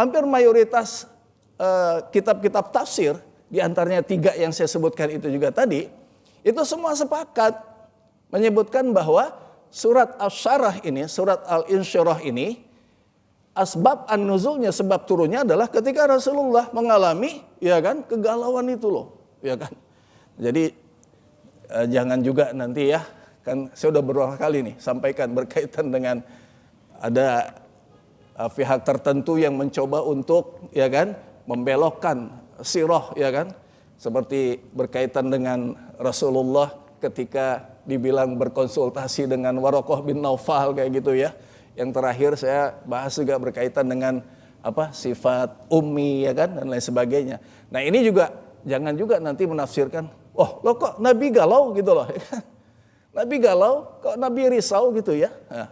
hampir mayoritas kitab-kitab tafsir, di antaranya 3 yang saya sebutkan itu juga tadi, itu semua sepakat menyebutkan bahwa surat Asy-Syarah ini, surat Al-Insyirah ini, asbab an-nuzulnya, sebab turunnya adalah ketika Rasulullah mengalami ya kan kegalauan itu loh, ya kan. Jadi jangan juga nanti ya, kan saya udah beberapa kali nih sampaikan berkaitan dengan ada pihak tertentu yang mencoba untuk ya kan membelokkan sirah ya kan, seperti berkaitan dengan Rasulullah ketika dibilang berkonsultasi dengan Waraqah bin Naufal kayak gitu ya. Yang terakhir saya bahas juga berkaitan dengan sifat ummi ya kan dan lain sebagainya. Nah ini juga jangan juga nanti menafsirkan, oh lo kok Nabi galau gitu loh, ya kan? Nabi galau, kok Nabi risau gitu ya. Nah,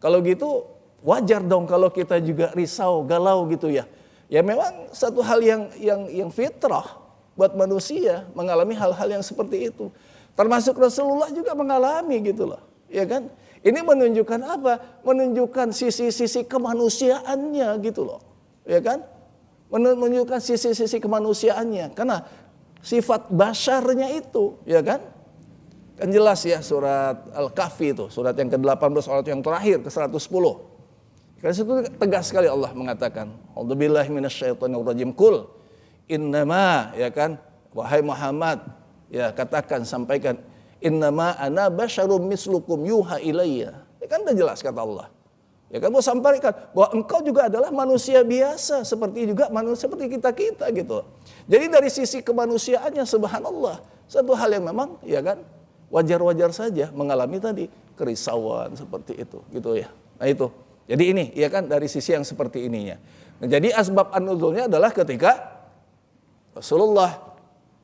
kalau gitu wajar dong kalau kita juga risau, galau gitu ya. Ya memang satu hal yang fitrah buat manusia mengalami hal-hal yang seperti itu. Termasuk Rasulullah juga mengalami gitu loh, ya kan? Ini menunjukkan apa? Menunjukkan sisi-sisi kemanusiaannya gitu loh, ya kan? Menunjukkan sisi-sisi kemanusiaannya karena sifat basyarnya itu, ya kan? Kan jelas ya surat Al-Kahfi itu, surat yang ke-18, surat yang terakhir ke-110. Karena situ tegas sekali Allah mengatakan, "A'udzubillahi minasyaitonirrajim. Qul innama," ya kan? Wahai Muhammad, ya katakan, sampaikan, "Innama ana basyarum mislukum yuha ilayya." Ya kan udah jelas kata Allah. Ya kan mau sampaikan bahwa engkau juga adalah manusia biasa seperti juga manusia seperti kita gitu. Jadi dari sisi kemanusiaannya subhanallah, satu hal yang memang ya kan wajar-wajar saja mengalami tadi kerisauan seperti itu gitu ya. Nah itu. Jadi ini ya kan dari sisi yang seperti ininya. Nah, jadi asbab an-nuzulnya adalah ketika Rasulullah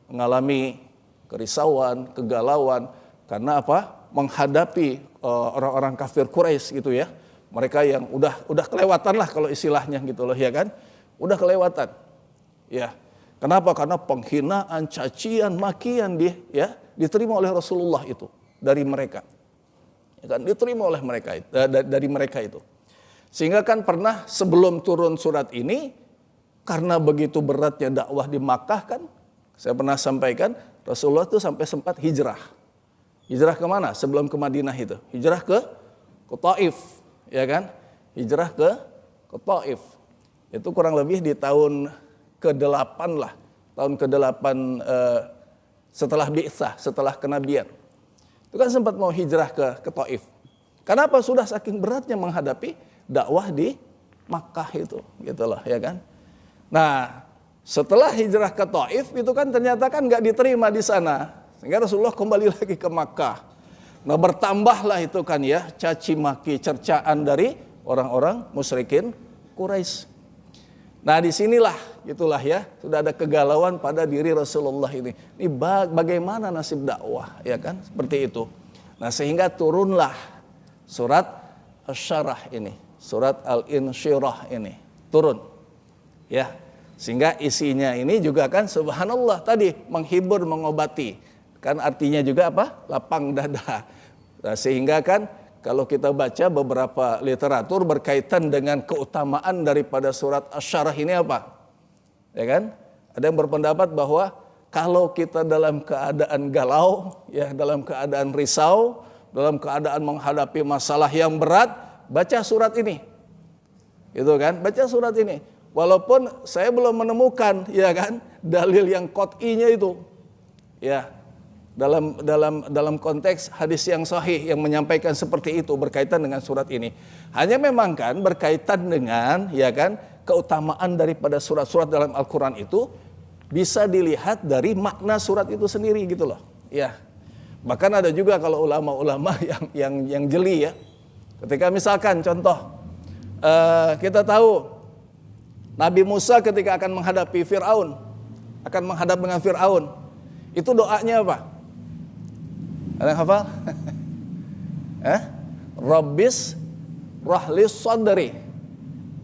mengalami kerisauan, kegalauan karena apa? Menghadapi orang-orang kafir Quraisy gitu ya. Mereka yang udah kelewatan lah kalau istilahnya gitu loh ya kan. Udah kelewatan. Ya. Kenapa? Karena penghinaan, cacian, makian diterima oleh Rasulullah itu dari mereka. Ya kan, diterima oleh mereka dari mereka itu. Sehingga kan pernah sebelum turun surat ini, karena begitu beratnya dakwah di Makkah kan, saya pernah sampaikan Rasulullah itu sampai sempat hijrah. Hijrah kemana? Sebelum ke Madinah itu. Hijrah ke Taif, ya kan? Hijrah ke Taif. Itu kurang lebih di tahun ke-8 lah. Tahun ke-8 setelah bi'tsah, setelah kenabian. Itu kan sempat mau hijrah ke Taif. Kenapa? Sudah saking beratnya menghadapi dakwah di Makkah itu, gitu loh, ya kan? Nah, setelah hijrah ke Taif itu kan ternyata kan nggak diterima di sana, sehingga Rasulullah kembali lagi ke Makkah. Nah, bertambahlah itu kan ya caci maki, cercaan dari orang-orang musyrikin Quraisy. Nah, disinilah gitulah ya sudah ada kegalauan pada diri Rasulullah ini. Ini bagaimana nasib dakwah, ya kan? Seperti itu. Nah, sehingga turunlah surat Asy-Syarah ini. Surat Al-Insyirah ini turun, ya, sehingga isinya ini juga kan subhanallah tadi menghibur, mengobati, kan artinya juga apa? Lapang dada. Nah, sehingga kan kalau kita baca beberapa literatur berkaitan dengan keutamaan daripada surat Asy-Syarah ini apa? Ya kan? Ada yang berpendapat bahwa kalau kita dalam keadaan galau, ya dalam keadaan risau, dalam keadaan menghadapi masalah yang berat, baca surat ini, gitu kan? Baca surat ini. Walaupun saya belum menemukan, ya kan, dalil yang qat'inya itu, ya, dalam konteks hadis yang sahih yang menyampaikan seperti itu berkaitan dengan surat ini. Hanya memang kan berkaitan dengan, ya kan, keutamaan daripada surat-surat dalam Al-Quran itu bisa dilihat dari makna surat itu sendiri, gitu loh. Ya, bahkan ada juga kalau ulama-ulama yang jeli ya. Ketika misalkan contoh, kita tahu Nabi Musa ketika akan menghadapi Fir'aun, akan menghadap dengan Fir'aun, itu doanya apa? Ada yang hafal? Rabbis rahlis sadri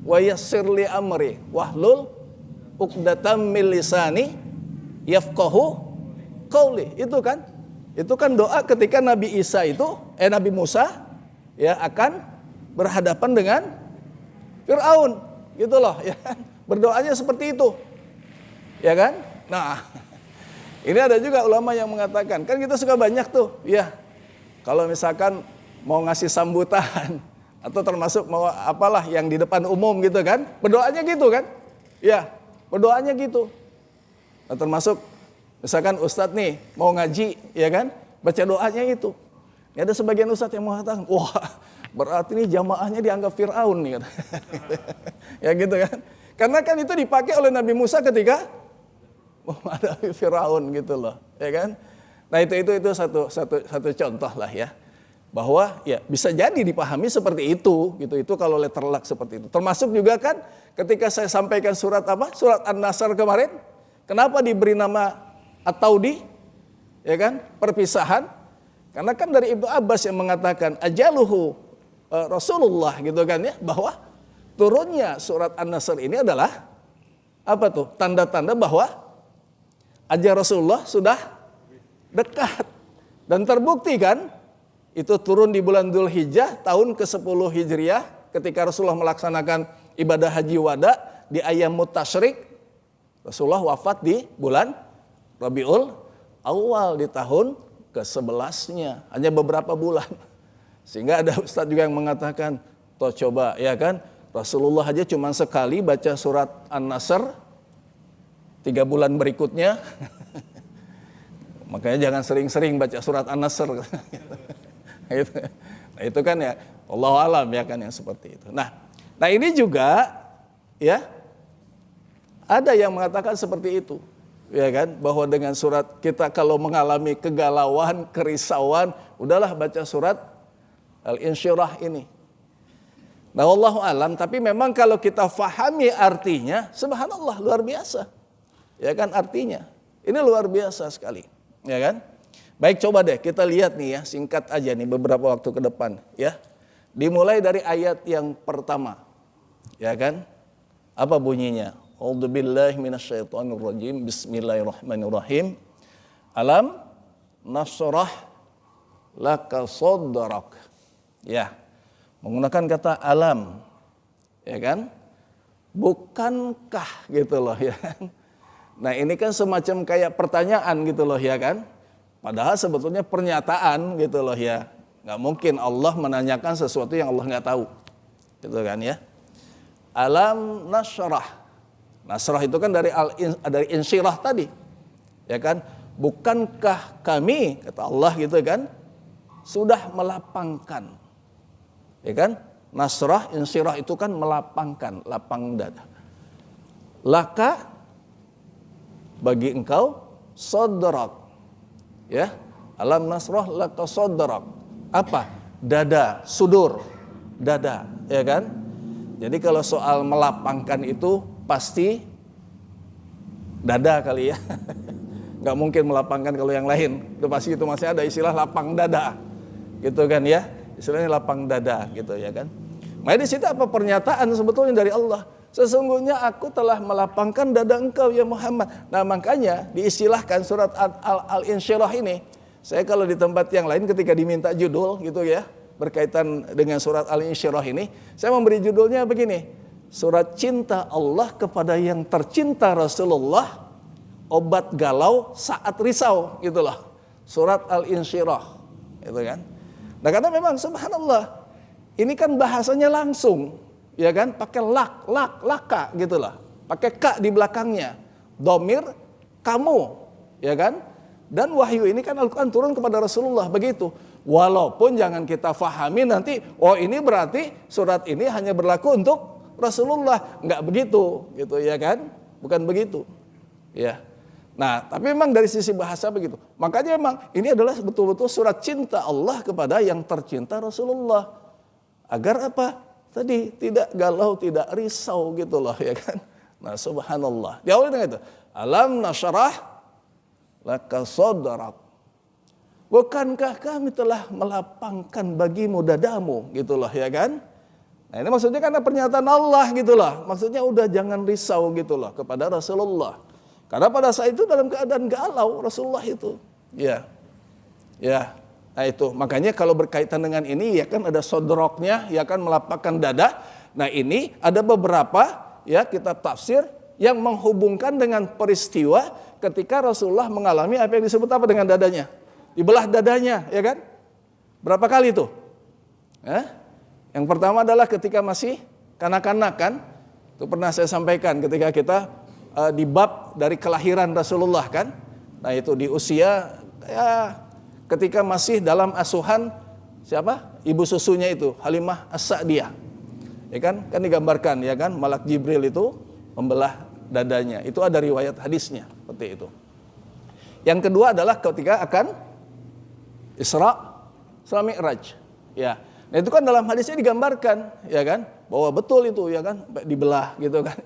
wa yassirli amri wahlul uqdatam min lisani yafqahu qawli. Itu kan doa ketika Nabi Nabi Musa ya akan berhadapan dengan Fir'aun, gitu loh ya. berdoanya seperti itu. Ya kan? Nah, ini ada juga ulama yang mengatakan, kan kita suka banyak tuh, ya. Kalau misalkan mau ngasih sambutan atau termasuk mau apalah yang di depan umum gitu kan, berdoanya gitu kan? Ya, berdoanya gitu. Nah, termasuk misalkan ustadz nih mau ngaji, ya kan? Baca doanya itu. Ini ada sebagian ustadz yang mengatakan, wah berarti ini jamaahnya dianggap Fir'aun nih. Ya gitu kan. Karena kan itu dipakai oleh Nabi Musa ketika menghadapi Fir'aun gitu loh. Ya kan. Nah itu satu contoh lah ya. Bahwa ya bisa jadi dipahami seperti itu gitu. Itu kalau letter luck seperti itu. Termasuk juga kan ketika saya sampaikan surat apa? Surat An-Nasr kemarin. Kenapa diberi nama At-Taudi? Ya kan? Perpisahan. Karena kan dari Ibnu Abbas yang mengatakan ajaluhu Rasulullah gitu kan ya, bahwa turunnya surat An-Nasr ini adalah apa tuh? Tanda-tanda bahwa ajal Rasulullah sudah dekat. Dan terbukti kan itu turun di bulan Dzulhijjah tahun ke-10 Hijriah ketika Rasulullah melaksanakan ibadah haji wada di ayyamut tasyrik. Rasulullah wafat di bulan Rabiul Awal di tahun ke-11-nya, hanya beberapa bulan. Sehingga ada ustadz juga yang mengatakan, toh coba ya kan, Rasulullah aja cuma sekali baca surat An-Nasr, 3 bulan berikutnya. Makanya jangan sering-sering baca surat An-Nasr. Nah itu kan ya, Allahu alam ya kan yang seperti itu. Nah ini juga ya, ada yang mengatakan seperti itu. Ya kan, bahwa dengan surat kita kalau mengalami kegalauan, kerisauan, udahlah baca surat Al-Insyirah ini. Nah wallahu alam, tapi memang kalau kita fahami artinya, subhanallah luar biasa. Ya kan artinya, ini luar biasa sekali. Ya kan, baik coba deh kita lihat nih ya, singkat aja nih beberapa waktu ke depan ya. Dimulai dari ayat yang pertama, ya kan, apa bunyinya? A'udzubillahi minasyaitonirrajim. Bismillahirrahmanirrahim. Alam nasrah laka sadrak. Ya. Menggunakan kata alam. Ya kan? Bukankah gitu loh ya kan. Nah, ini kan semacam kayak pertanyaan gitu loh ya kan. Padahal sebetulnya pernyataan gitu loh ya. Enggak mungkin Allah menanyakan sesuatu yang Allah enggak tahu. Gitu kan ya. Alam nasrah. Nasrah itu kan dari insyirah tadi. Ya kan? Bukankah kami, kata Allah gitu kan, sudah melapangkan. Ya kan? Nasrah, insyirah itu kan melapangkan, lapang dada. Laka bagi engkau sadrak. Ya. Alam nasrah laka sadrak. Apa? Dada, sudur, dada, ya kan? Jadi kalau soal melapangkan itu pasti dada kali ya. Gak mungkin melapangkan kalau yang lain. Itu pasti itu masih ada istilah lapang dada. Gitu kan ya. Istilahnya lapang dada gitu ya kan. Makanya di situ apa pernyataan sebetulnya dari Allah. Sesungguhnya aku telah melapangkan dada engkau ya Muhammad. Nah makanya diistilahkan surat Al-Insyirah ini. Saya kalau di tempat yang lain ketika diminta judul gitu ya. Berkaitan dengan surat Al-Insyirah ini. Saya memberi judulnya begini. Surat cinta Allah kepada yang tercinta Rasulullah, obat galau saat risau, gitulah. Surat Al-Insyirah, gitu kan. Nah karena memang subhanallah, ini kan bahasanya langsung, ya kan, pakai laka, gitulah. Pakai ka di belakangnya, domir kamu, ya kan. Dan wahyu ini kan Al-Quran turun kepada Rasulullah, begitu. Walaupun jangan kita fahami nanti, oh ini berarti surat ini hanya berlaku untuk Rasulullah, enggak begitu, gitu ya kan? Bukan begitu, ya. Nah, tapi memang dari sisi bahasa begitu. Makanya memang ini adalah betul-betul surat cinta Allah kepada yang tercinta Rasulullah. Agar apa? Tadi tidak galau, tidak risau gitu loh, ya kan? Nah, subhanallah. Diawali dengan itu. Alam nasyrah laka sadrak. Bukankah kami telah melapangkan bagimu dadamu, gitu loh, ya kan? Nah ini maksudnya karena pernyataan Allah gitu loh. Maksudnya udah jangan risau gitu loh kepada Rasulullah. Karena pada saat itu dalam keadaan galau Rasulullah itu. Ya. Nah itu makanya kalau berkaitan dengan ini ya kan ada sodroknya, ya kan melapangkan dada. Nah ini ada beberapa ya kitab tafsir yang menghubungkan dengan peristiwa ketika Rasulullah mengalami apa yang disebut apa dengan dadanya, dibelah dadanya, ya kan? Berapa kali itu? Yang pertama adalah ketika masih kanak-kanak kan, itu pernah saya sampaikan ketika kita di bab dari kelahiran Rasulullah kan. Nah itu di usia ya ketika masih dalam asuhan siapa? Ibu susunya itu Halimah As-Sa'diyah. Ya kan digambarkan ya kan malak Jibril itu membelah dadanya. Itu ada riwayat hadisnya seperti itu. Yang kedua adalah ketika akan Isra Mi'raj. Ya. Nah itu kan dalam hadisnya digambarkan ya kan bahwa betul itu ya kan dibelah gitu kan.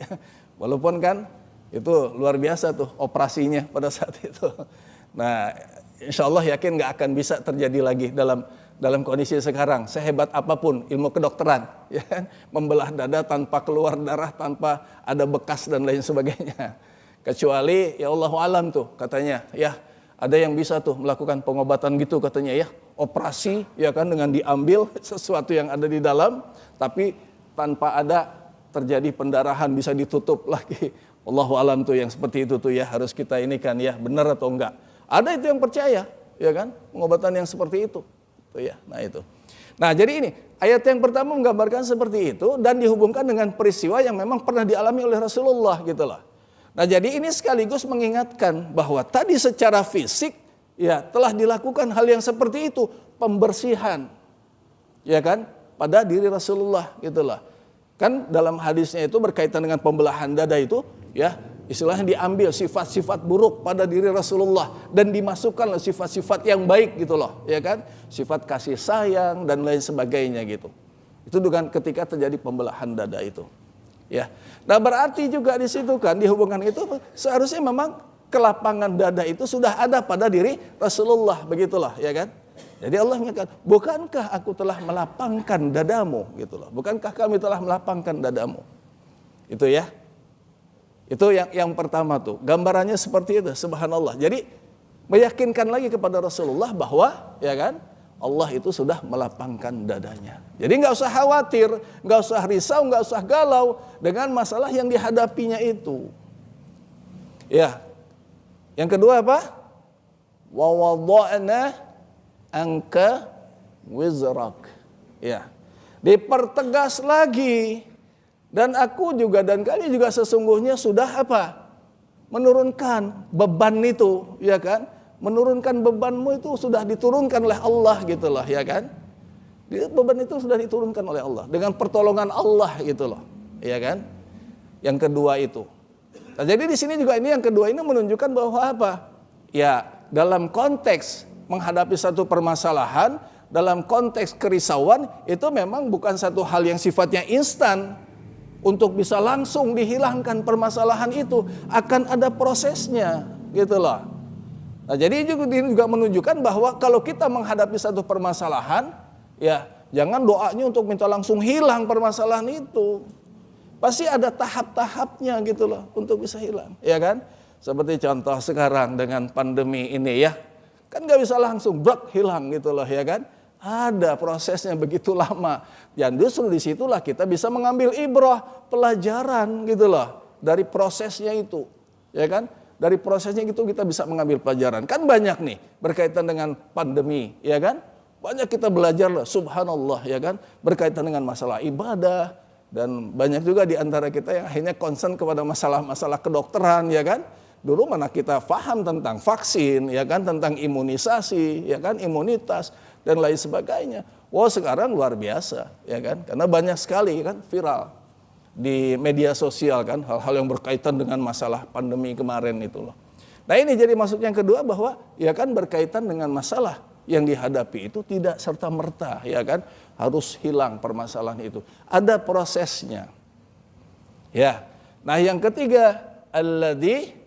Walaupun kan itu luar biasa tuh operasinya pada saat itu. Nah, insya Allah yakin nggak akan bisa terjadi lagi dalam kondisi sekarang. Sehebat apapun ilmu kedokteran, ya kan? Membelah dada tanpa keluar darah, tanpa ada bekas dan lain sebagainya. Kecuali ya Allah alam tuh katanya, ya ada yang bisa tuh melakukan pengobatan gitu katanya ya, operasi ya kan dengan diambil sesuatu yang ada di dalam, tapi tanpa ada terjadi pendarahan bisa ditutup lagi. Allahu alam tuh yang seperti itu tuh ya harus kita ini kan ya benar atau enggak. Ada itu yang percaya ya kan pengobatan yang seperti itu tuh ya. Nah itu. Nah jadi ini ayat yang pertama menggambarkan seperti itu dan dihubungkan dengan peristiwa yang memang pernah dialami oleh Rasulullah gitu loh. Nah jadi ini sekaligus mengingatkan bahwa tadi secara fisik ya telah dilakukan hal yang seperti itu, pembersihan ya kan pada diri Rasulullah gitu loh. Kan dalam hadisnya itu berkaitan dengan pembelahan dada itu ya istilahnya diambil sifat-sifat buruk pada diri Rasulullah dan dimasukkan sifat-sifat yang baik gitu loh ya kan, sifat kasih sayang dan lain sebagainya gitu. Itu dengan ketika terjadi pembelahan dada itu ya. Nah berarti juga di situ kan dihubungkan itu seharusnya memang kelapangan dada itu sudah ada pada diri Rasulullah begitulah ya kan. Jadi Allah mengatakan, bukankah aku telah melapangkan dadamu gitu loh. Bukankah kami telah melapangkan dadamu. Itu ya. Itu yang pertama tuh. Gambarannya seperti itu, subhanallah. Jadi meyakinkan lagi kepada Rasulullah bahwa ya kan Allah itu sudah melapangkan dadanya. Jadi nggak usah khawatir, nggak usah risau, nggak usah galau dengan masalah yang dihadapinya itu. Ya. Yang kedua apa? Wa wada'na angka wizrak. Ya. Dipertegas lagi. Dan aku juga dan kalian juga sesungguhnya sudah apa? Menurunkan beban itu, ya kan? Menurunkan bebanmu itu sudah diturunkan oleh Allah gitu loh, ya kan? Beban itu sudah diturunkan oleh Allah dengan pertolongan Allah gitu loh, ya kan? Yang kedua itu. Nah, jadi di sini juga ini yang kedua ini menunjukkan bahwa apa? Ya, dalam konteks menghadapi satu permasalahan, dalam konteks kerisauan, itu memang bukan satu hal yang sifatnya instan. Untuk bisa langsung dihilangkan permasalahan itu, akan ada prosesnya, gitu loh. Nah jadi juga menunjukkan bahwa kalau kita menghadapi satu permasalahan, ya jangan doanya untuk minta langsung hilang permasalahan itu. Pasti ada tahap-tahapnya gitu loh, untuk bisa hilang, ya kan? Seperti contoh sekarang dengan pandemi ini ya. Kan gak bisa langsung brek hilang gitu loh ya kan. Ada prosesnya begitu lama. Dan justru disitulah kita bisa mengambil ibrah, pelajaran gitu loh. Dari prosesnya itu. Ya kan. Dari prosesnya itu kita bisa mengambil pelajaran. Kan banyak nih berkaitan dengan pandemi ya kan. Banyak kita belajar loh, subhanallah ya kan. Berkaitan dengan masalah ibadah. Dan banyak juga di antara kita yang akhirnya concern kepada masalah-masalah kedokteran ya kan. Dulu mana kita paham tentang vaksin, ya kan, tentang imunisasi, ya kan, imunitas dan lain sebagainya. Wah sekarang luar biasa, ya kan, karena banyak sekali kan viral di media sosial kan hal-hal yang berkaitan dengan masalah pandemi kemarin itu loh. Nah ini jadi maksud yang kedua bahwa ya kan berkaitan dengan masalah yang dihadapi itu tidak serta merta, ya kan, harus hilang permasalahan itu. Ada prosesnya. Ya. Nah yang ketiga alladzi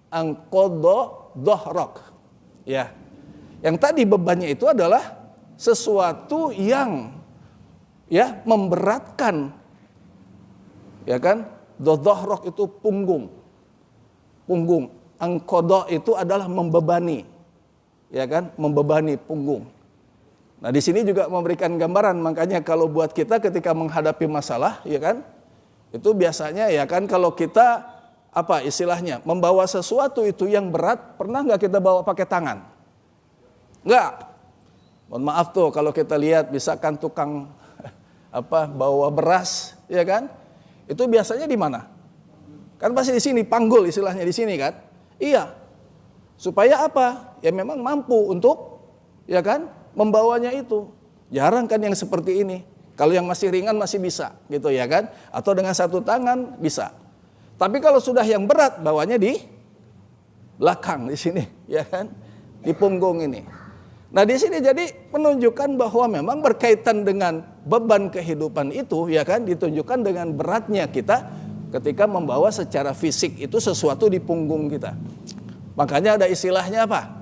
angqadha dhahrak. Ya. Yang tadi bebannya itu adalah sesuatu yang ya memberatkan. Ya kan? Dhahrak itu punggung. Punggung. Angqadha itu adalah membebani. Ya kan? Membebani punggung. Nah, di sini juga memberikan gambaran, makanya kalau buat kita ketika menghadapi masalah, ya kan? Itu biasanya ya kan kalau kita apa istilahnya membawa sesuatu itu yang berat, pernah nggak kita bawa pakai tangan? Nggak. Mohon maaf tuh kalau kita lihat misalkan tukang apa bawa beras, ya kan? Itu biasanya di mana? Kan pasti di sini, panggul istilahnya di sini kan? Iya. Supaya apa? Ya memang mampu untuk ya kan membawanya itu. Jarang kan yang seperti ini. Kalau yang masih ringan masih bisa gitu ya kan? Atau dengan satu tangan bisa. Tapi kalau sudah yang berat bawanya di belakang di sini ya kan? Di punggung ini. Nah di sini jadi menunjukkan bahwa memang berkaitan dengan beban kehidupan itu ya kan ditunjukkan dengan beratnya kita ketika membawa secara fisik itu sesuatu di punggung kita. Makanya ada istilahnya apa?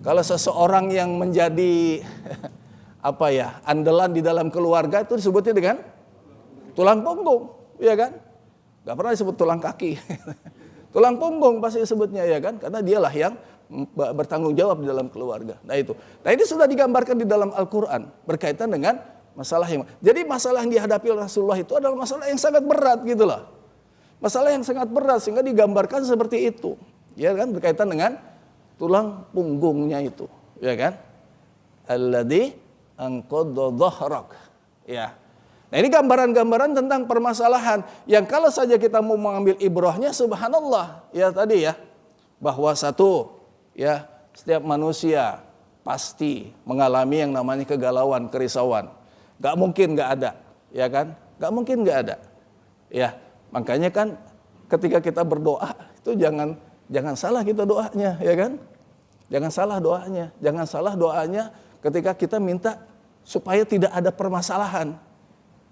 Kalau seseorang yang menjadi apa ya andalan di dalam keluarga itu disebutnya dengan tulang punggung, ya kan? Gak pernah disebut tulang kaki, tulang punggung pasti disebutnya ya kan? Karena dialah yang bertanggung jawab di dalam keluarga. Nah itu, nah ini sudah digambarkan di dalam Al-Quran berkaitan dengan masalah yang. Jadi masalah yang dihadapi oleh Rasulullah itu adalah masalah yang sangat berat gitu loh, masalah yang sangat berat sehingga digambarkan seperti itu, ya kan? Berkaitan dengan tulang punggungnya itu, ya kan? Alladzi anqadha dhahrak. Ya. Nah, ini gambaran-gambaran tentang permasalahan yang kalau saja kita mau mengambil ibrahnya subhanallah, ya tadi ya, bahwa satu, ya, setiap manusia pasti mengalami yang namanya kegalauan, kerisauan. Gak mungkin gak ada, ya kan? Gak mungkin gak ada. Ya, makanya kan ketika kita berdoa itu jangan salah kita doanya, ya kan? Jangan salah doanya, jangan salah doanya ketika kita minta supaya tidak ada permasalahan.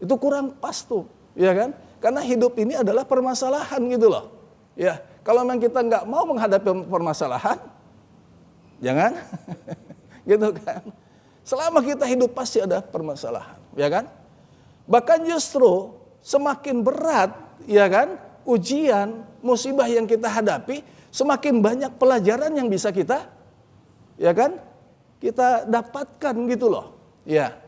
Itu kurang pas tuh, ya kan? Karena hidup ini adalah permasalahan gitu loh. Ya, kalau memang kita nggak mau menghadapi permasalahan, jangan, gitu kan? Selama kita hidup pasti ada permasalahan, ya kan? Bahkan justru semakin berat, ya kan? Ujian, musibah yang kita hadapi, semakin banyak pelajaran yang bisa kita, ya kan? Kita dapatkan gitu loh, ya.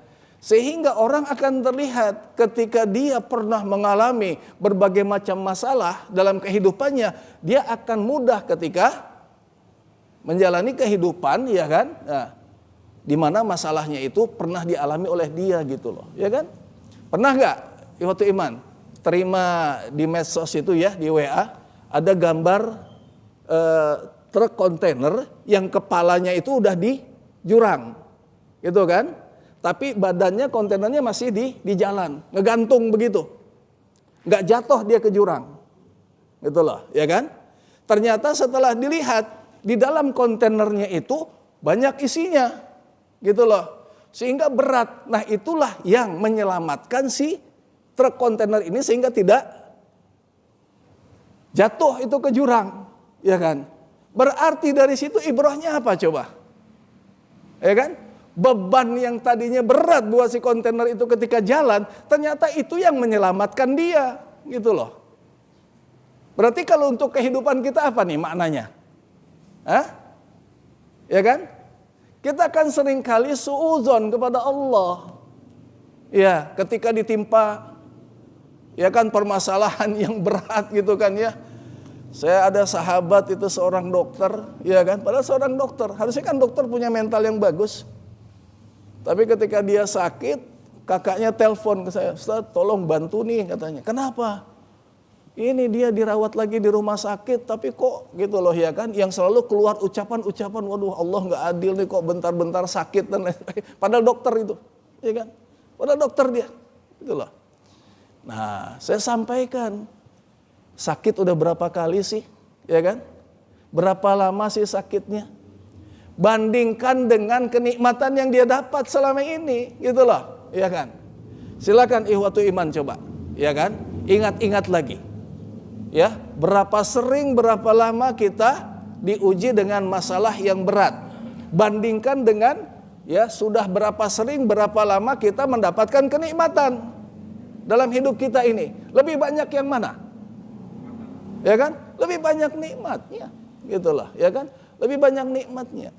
Sehingga orang akan terlihat ketika dia pernah mengalami berbagai macam masalah dalam kehidupannya, dia akan mudah ketika menjalani kehidupan, ya kan? Nah, di mana masalahnya itu pernah dialami oleh dia gitu loh, ya kan? Pernah nggak, ikhwatu iman, terima di medsos itu ya, di WA, ada gambar truk kontainer yang kepalanya itu udah di jurang, gitu kan? Tapi badannya kontainernya masih di jalan, ngegantung begitu, nggak jatuh dia ke jurang, gitu loh, ya kan? Ternyata setelah dilihat di dalam kontainernya itu banyak isinya, gitu loh, sehingga berat. Nah itulah yang menyelamatkan si truk kontainer ini sehingga tidak jatuh itu ke jurang, ya kan? Berarti dari situ ibrahnya apa coba? Ya kan? Beban yang tadinya berat buat si kontainer itu ketika jalan, ternyata itu yang menyelamatkan dia, gitu loh. Berarti kalau untuk kehidupan kita apa nih maknanya? Hah? Ya kan? Kita kan seringkali suudzon kepada Allah. Ya, ketika ditimpa ya kan permasalahan yang berat gitu kan ya. Saya ada sahabat itu seorang dokter, ya kan? Padahal seorang dokter, harusnya kan dokter punya mental yang bagus. Tapi ketika dia sakit, kakaknya telepon ke saya, Ustaz tolong bantu nih katanya. Kenapa? Ini dia dirawat lagi di rumah sakit, tapi kok gitu loh ya kan? Yang selalu keluar ucapan-ucapan, waduh Allah nggak adil nih kok bentar-bentar sakit dan lain-lain. Padahal dokter itu, ya kan? Padahal dokter dia, gitu loh. Nah, saya sampaikan. Sakit udah berapa kali sih, ya kan? Berapa lama sih sakitnya? Bandingkan dengan kenikmatan yang dia dapat selama ini, gitu loh, ya kan? Silakan ikhwatu iman coba, ya kan? Ingat-ingat lagi, ya berapa sering, berapa lama kita diuji dengan masalah yang berat. Bandingkan dengan, ya sudah berapa sering, berapa lama kita mendapatkan kenikmatan dalam hidup kita ini. Lebih banyak yang mana? Ya kan? Lebih banyak nikmatnya, gitulah, ya kan? Lebih banyak nikmatnya.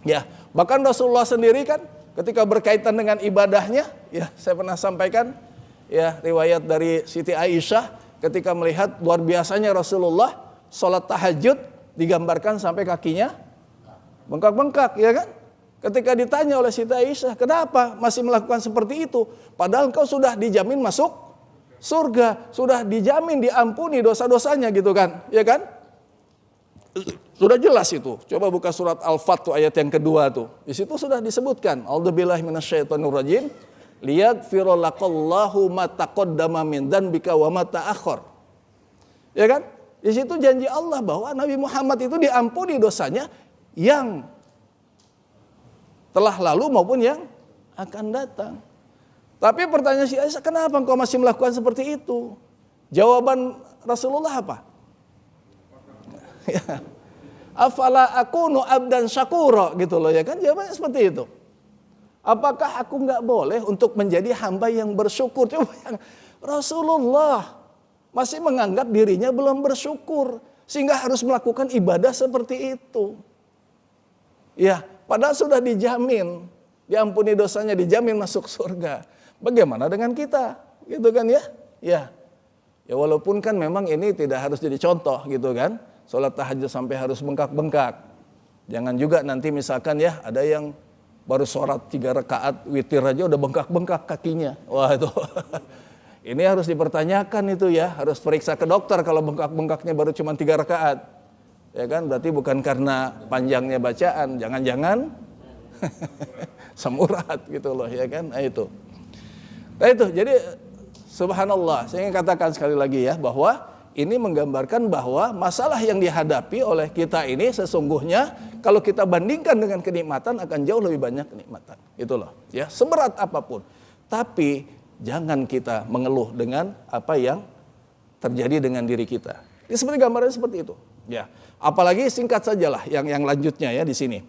Ya, bahkan Rasulullah sendiri kan ketika berkaitan dengan ibadahnya, ya saya pernah sampaikan, ya riwayat dari Siti Aisyah ketika melihat luar biasanya Rasulullah sholat tahajud digambarkan sampai kakinya bengkak-bengkak, ya kan? Ketika ditanya oleh Siti Aisyah, kenapa masih melakukan seperti itu? Padahal engkau sudah dijamin masuk surga, sudah dijamin diampuni dosa-dosanya gitu kan, ya kan? Sudah jelas itu. Coba buka surat Al-Fat tuh ayat yang kedua tuh. Di situ sudah disebutkan, A'udzubillahi minasyaitonirrajim, liyaghfira lakallahu ma taqaddama min dzanbika wa ma ta'akhkhar. Ya kan? Di situ janji Allah bahwa Nabi Muhammad itu diampuni dosanya yang telah lalu maupun yang akan datang. Tapi pertanyaan si Aisyah, kenapa engkau masih melakukan seperti itu? Jawaban Rasulullah apa? Ya. Afala akunu abdan syakura gitu loh, ya kan? Jawabannya seperti itu. Apakah aku nggak boleh untuk menjadi hamba yang bersyukur? Coba yang Rasulullah masih menganggap dirinya belum bersyukur sehingga harus melakukan ibadah seperti itu. Ya, padahal sudah dijamin diampuni dosanya, dijamin masuk surga. Bagaimana dengan kita? Gitu kan ya? Ya. Ya walaupun kan memang ini tidak harus jadi contoh gitu kan. Sholat tahajud sampai harus bengkak-bengkak. Jangan juga nanti misalkan ya ada yang baru sholat 3 rakaat witir aja udah bengkak-bengkak kakinya. Wah itu ini harus dipertanyakan itu ya. Harus periksa ke dokter kalau bengkak-bengkaknya baru cuma 3 rakaat. Ya kan berarti bukan karena panjangnya bacaan. Jangan-jangan samurat gitu loh ya kan. Nah itu jadi subhanallah. Saya ingin katakan sekali lagi ya bahwa ini menggambarkan bahwa masalah yang dihadapi oleh kita ini sesungguhnya kalau kita bandingkan dengan kenikmatan akan jauh lebih banyak kenikmatan. Itu loh, ya, seberat apapun. Tapi jangan kita mengeluh dengan apa yang terjadi dengan diri kita. Ini seperti gambarnya seperti itu, ya. Apalagi singkat sajalah yang lanjutnya ya di sini.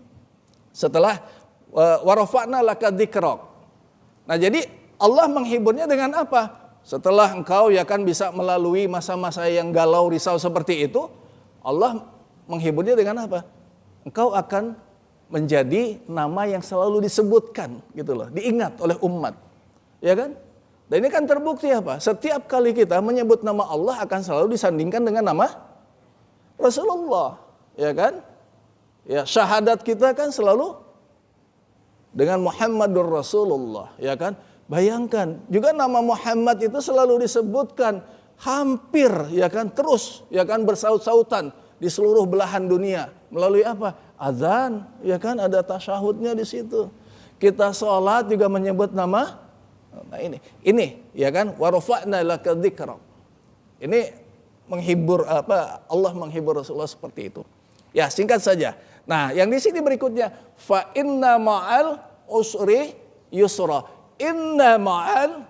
Setelah warafa'na laka dzikrak. Nah, jadi Allah menghiburnya dengan apa? Setelah engkau ya kan bisa melalui masa-masa yang galau risau seperti itu, Allah menghiburnya dengan apa? Engkau akan menjadi nama yang selalu disebutkan gitu loh, diingat oleh umat. Ya kan? Dan ini kan terbukti apa? Setiap kali kita menyebut nama Allah akan selalu disandingkan dengan nama Rasulullah, ya kan? Ya, syahadat kita kan selalu dengan Muhammadur Rasulullah, ya kan? Bayangkan, juga nama Muhammad itu selalu disebutkan hampir ya kan terus ya kan bersaut-sautan di seluruh belahan dunia melalui apa? Azan, ya kan ada tasyahudnya di situ. Kita sholat juga menyebut nama. Nah ini ya kan warafa'na laka dzikrak. Ini menghibur apa? Allah menghibur Rasulullah seperti itu. Ya, singkat saja. Nah, yang di sini berikutnya fa inna ma'al usri yusra. Inna ma'al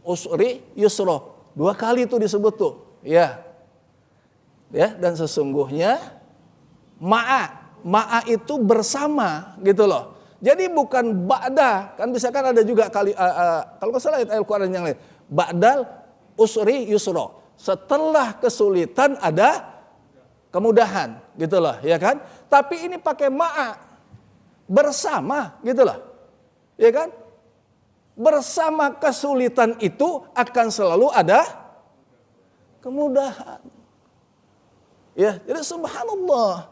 usri yusra. 2 kali itu disebut tuh. Ya. Ya, dan sesungguhnya ma'a itu bersama gitu loh. Jadi bukan ba'da, kan bisa kan ada juga kali kalau enggak salah ayat Al-Qur'an yang lain. Ba'dal usri yusra. Setelah kesulitan ada kemudahan gitu loh, ya kan? Tapi ini pakai ma'a. Bersama gitu loh. Ya kan? Bersama kesulitan itu akan selalu ada kemudahan. Ya, jadi subhanallah.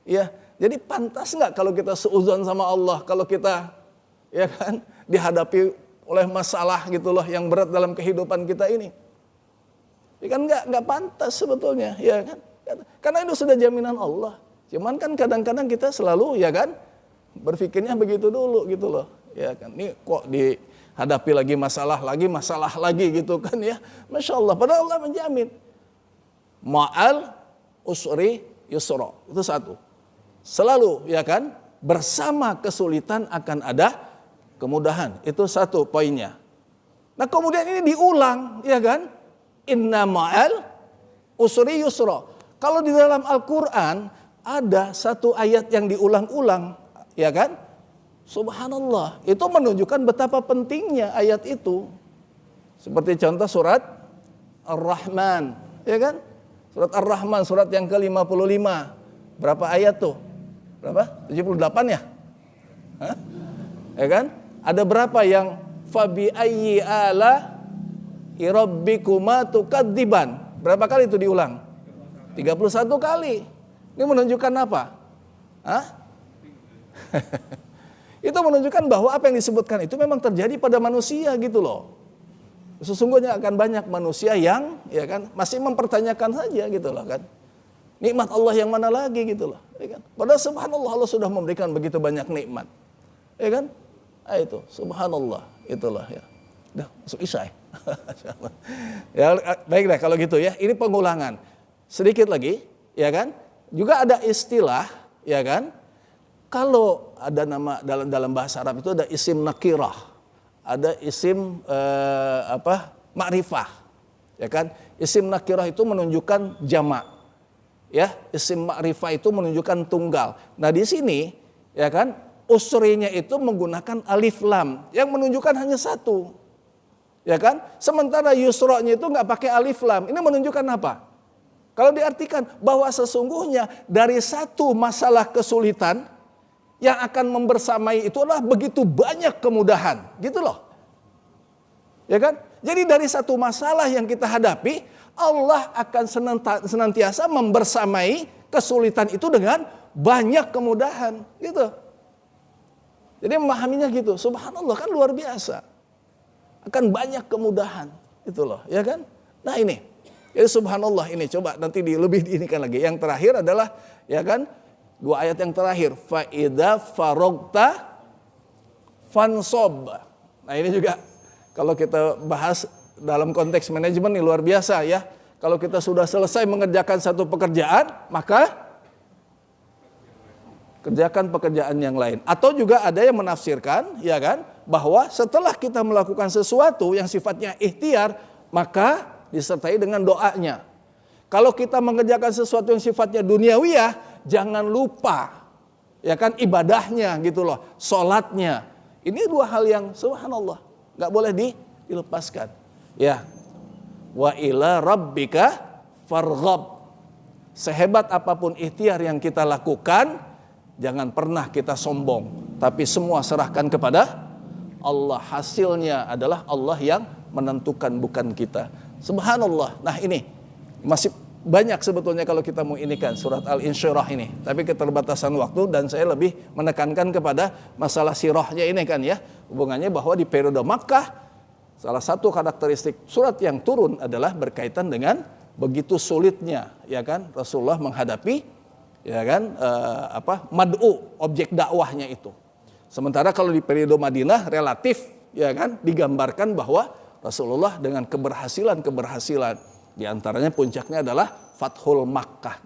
Ya, jadi pantas nggak kalau kita seuzon sama Allah kalau kita ya kan dihadapi oleh masalah gitu loh yang berat dalam kehidupan kita ini. Ya kan nggak pantas sebetulnya, ya kan? Karena itu sudah jaminan Allah. Cuman kan kadang-kadang kita selalu ya kan berpikirnya begitu dulu gitu loh. Ya kan, ini kok dihadapi lagi masalah lagi gitu kan ya. Masya Allah, padahal Allah menjamin. Ma'al usri yusra. Itu satu. Selalu ya kan, bersama kesulitan akan ada kemudahan. Itu satu poinnya. Nah kemudian ini diulang ya kan. Inna ma'al usri yusra. Kalau di dalam Al-Quran ada satu ayat yang diulang-ulang ya kan. Subhanallah, itu menunjukkan betapa pentingnya ayat itu. Seperti contoh surat Ar-Rahman, ya kan? Surat Ar-Rahman, surat yang ke-55. Berapa ayat tuh? Berapa? 78 ya? Hah? Ya kan? Ada berapa yang fabi ayyi ala rabbikuma tukadziban. Berapa kali itu diulang? 31 kali. Ini menunjukkan apa? Hah? Itu menunjukkan bahwa apa yang disebutkan itu memang terjadi pada manusia gitu loh. Sesungguhnya akan banyak manusia yang ya kan masih mempertanyakan saja gitu loh kan. Nikmat Allah yang mana lagi gitu loh, ya kan? Padahal subhanallah Allah sudah memberikan begitu banyak nikmat. Ya kan? Itu subhanallah, itulah ya. Udah masuk isya ya. Ya baiklah kalau gitu ya. Ini pengulangan. Sedikit lagi, ya kan? Juga ada istilah, ya kan? Kalau ada nama dalam bahasa Arab itu ada isim nakirah, ada isim ma'rifah, ya kan? Isim nakirah itu menunjukkan jamak. Ya, isim ma'rifah itu menunjukkan tunggal. Nah, di sini ya kan usrinya itu menggunakan alif lam yang menunjukkan hanya satu. Ya kan? Sementara yusro'nya itu nggak pakai alif lam. Ini menunjukkan apa? Kalau diartikan bahwa sesungguhnya dari satu masalah kesulitan yang akan membersamai itu adalah begitu banyak kemudahan, gitu loh. Ya kan? Jadi dari satu masalah yang kita hadapi, Allah akan senantiasa membersamai kesulitan itu dengan banyak kemudahan, gitu. Jadi memahaminya gitu, subhanallah kan luar biasa. Akan banyak kemudahan, gitu loh, ya kan? Nah ini, jadi subhanallah ini coba nanti lebih diinikan lagi. Yang terakhir adalah, ya kan, 2 ayat yang terakhir, fa idza faragta fansob. Nah ini juga kalau kita bahas dalam konteks manajemen ini luar biasa ya. Kalau kita sudah selesai mengerjakan satu pekerjaan, maka kerjakan pekerjaan yang lain. Atau juga ada yang menafsirkan, ya kan, bahwa setelah kita melakukan sesuatu yang sifatnya ikhtiar, maka disertai dengan doanya. Kalau kita mengerjakan sesuatu yang sifatnya duniawiyah, jangan lupa, ya kan, ibadahnya gitu loh, sholatnya. Ini 2 hal yang subhanallah nggak boleh dilepaskan. Ya, wa ila rabbika farghab. Sehebat apapun ikhtiar yang kita lakukan, jangan pernah kita sombong, tapi semua serahkan kepada Allah. Hasilnya adalah Allah yang menentukan, bukan kita. Subhanallah. Nah ini masih banyak sebetulnya kalau kita mau inikan surat Al-Insyirah ini, tapi keterbatasan waktu dan saya lebih menekankan kepada masalah sirahnya ini kan ya, hubungannya bahwa di periode Makkah salah satu karakteristik surat yang turun adalah berkaitan dengan begitu sulitnya, ya kan, Rasulullah menghadapi, ya kan, mad'u, objek dakwahnya itu. Sementara kalau di periode Madinah relatif, ya kan, digambarkan bahwa Rasulullah dengan keberhasilan, di antaranya puncaknya adalah Fathul Makkah